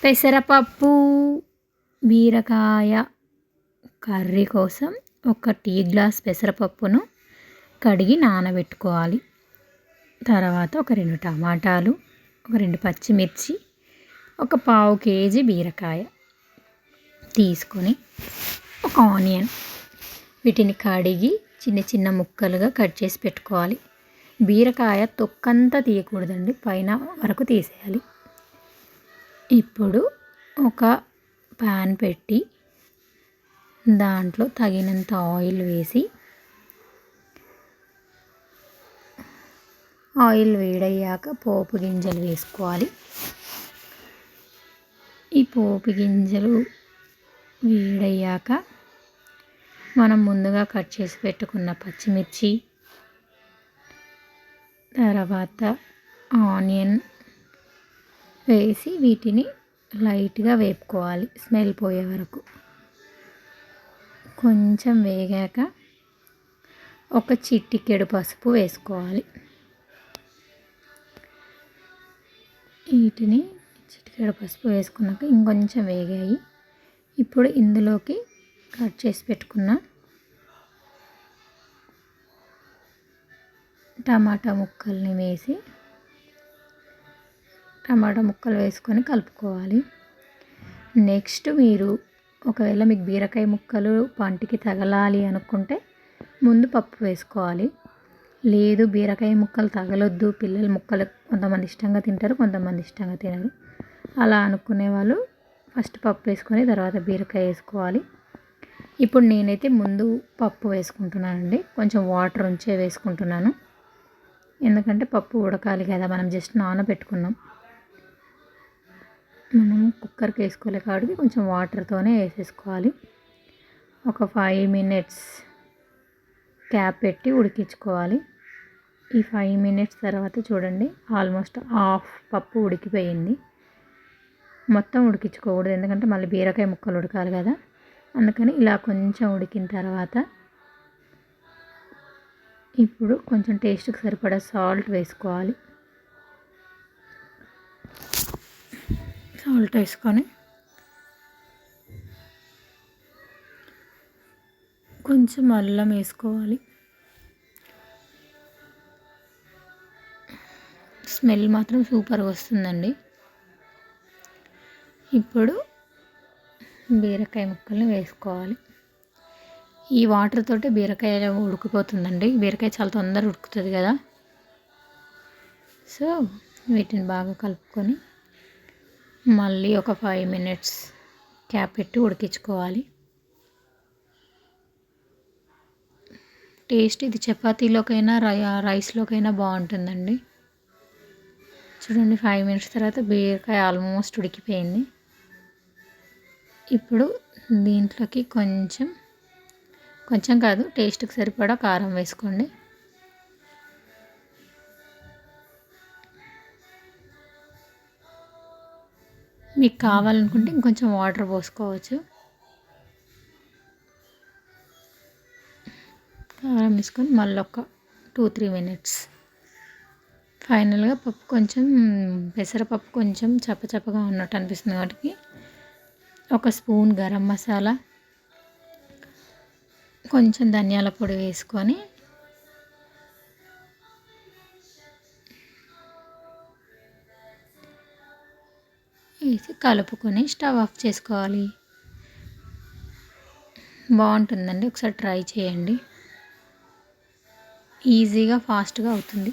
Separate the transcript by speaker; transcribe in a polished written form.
Speaker 1: పెసరపప్పు బీరకాయ కర్రీ కోసం ఒక టీ గ్లాస్ పెసరపప్పును కడిగి నానబెట్టుకోవాలి. తర్వాత ఒక 2 టమాటాలు, ఒక 2 పచ్చిమిర్చి, ఒక పావు కేజీ బీరకాయ తీసుకొని ఒక ఆనియన్ వీటిని కడిగి చిన్న చిన్న ముక్కలుగా కట్ చేసి పెట్టుకోవాలి. బీరకాయ తొక్కంతా తీయకూడదండి, పైన వరకు తీసేయాలి. ఇప్పుడు ఒక ప్యాన్ పెట్టి దాంట్లో తగినంత ఆయిల్ వేసి ఆయిల్ వేడయ్యాక పోపు గింజలు వేసుకోవాలి. ఈ పోపు గింజలు వేడయ్యాక మనం ముందుగా కట్ చేసి పెట్టుకున్న పచ్చిమిర్చి, తర్వాత ఆనియన్ వేసి వీటిని లైట్గా వేపుకోవాలి స్మెల్ పోయే వరకు. కొంచెం వేగాక ఒక చిటికెడు పసుపు వేసుకోవాలి. వీటిని చిటికెడు పసుపు వేసుకున్నాక ఇంకొంచెం వేగాయి. ఇప్పుడు ఇందులోకి కట్ చేసి పెట్టుకున్న టమాటా ముక్కల్ని వేసి టమాటా ముక్కలు వేసుకొని కలుపుకోవాలి. నెక్స్ట్ మీరు ఒకవేళ మీకు బీరకాయ ముక్కలు పంటికి తగలాలి అనుకుంటే ముందు పప్పు వేసుకోవాలి. లేదు బీరకాయ ముక్కలు తగలొద్దు, పిల్లలు ముక్కలు కొంతమంది ఇష్టంగా తింటారు, కొంతమంది ఇష్టంగా తినరు, అలా అనుకునే వాళ్ళు ఫస్ట్ పప్పు వేసుకొని తర్వాత బీరకాయ వేసుకోవాలి. ఇప్పుడు నేనైతే ముందు పప్పు వేసుకుంటున్నానండి. కొంచెం వాటర్ ఉంచే వేసుకుంటున్నాను, ఎందుకంటే పప్పు ఉడకాలి కదా, మనం జస్ట్ నానబెట్టుకున్నాం. మనం కుక్కర్కి వేసుకోలే కాబట్టి కొంచెం వాటర్తోనే వేసేసుకోవాలి. ఒక 5 minutes క్యాప్ పెట్టి ఉడికించుకోవాలి. ఈ 5 minutes తర్వాత చూడండి ఆల్మోస్ట్ హాఫ్ పప్పు ఉడికిపోయింది. మొత్తం ఉడికించుకోకూడదు, ఎందుకంటే మళ్ళీ బీరకాయ ముక్కలు ఉడకాలి కదా, అందుకని ఇలా కొంచెం ఉడికిన తర్వాత ఇప్పుడు కొంచెం టేస్ట్కి సరిపడా సాల్ట్ వేసుకోవాలి. సాల్ట్ వేసుకొని కొంచెం అల్లం వేసుకోవాలి. స్మెల్ మాత్రం సూపర్గా వస్తుందండి. ఇప్పుడు బీరకాయ ముక్కల్ని వేసుకోవాలి. ఈ వాటర్ తోటి బీరకాయ ఉడికిపోతుందండి. బీరకాయ చాలా తొందరగా ఉడుకుతుంది కదా, సో వీటిని బాగా కలుపుకొని మళ్ళీ ఒక 5 minutes క్యాప్ పెట్టి ఉడికించుకోవాలి. టేస్ట్ ఇది చపాతీలోకైనా రైస్లోకైనా బాగుంటుందండి. చూడండి 5 minutes తర్వాత బీరకాయ ఆల్మోస్ట్ ఉడికిపోయింది. ఇప్పుడు దీంట్లోకి కొంచెం కాదు టేస్ట్కి సరిపడా కారం వేసుకోండి. మీకు కావాలనుకుంటే ఇంకొంచెం వాటర్ పోసుకోవచ్చు. కారం వేసుకొని మళ్ళీ ఒక 2-3 minutes. ఫైనల్గా పప్పు కొంచెం పెసరపప్పు కొంచెం చప్పచప్పగా ఉన్నట్టు అనిపిస్తుంది కాబట్టి ఒక స్పూన్ గరం మసాలా, కొంచెం ధనియాల పొడి వేసుకొని వేసి కలుపుకొని స్టవ్ ఆఫ్ చేసుకోవాలి. బాగుంటుందండి, ఒకసారి ట్రై చేయండి. ఈజీగా ఫాస్ట్గా అవుతుంది.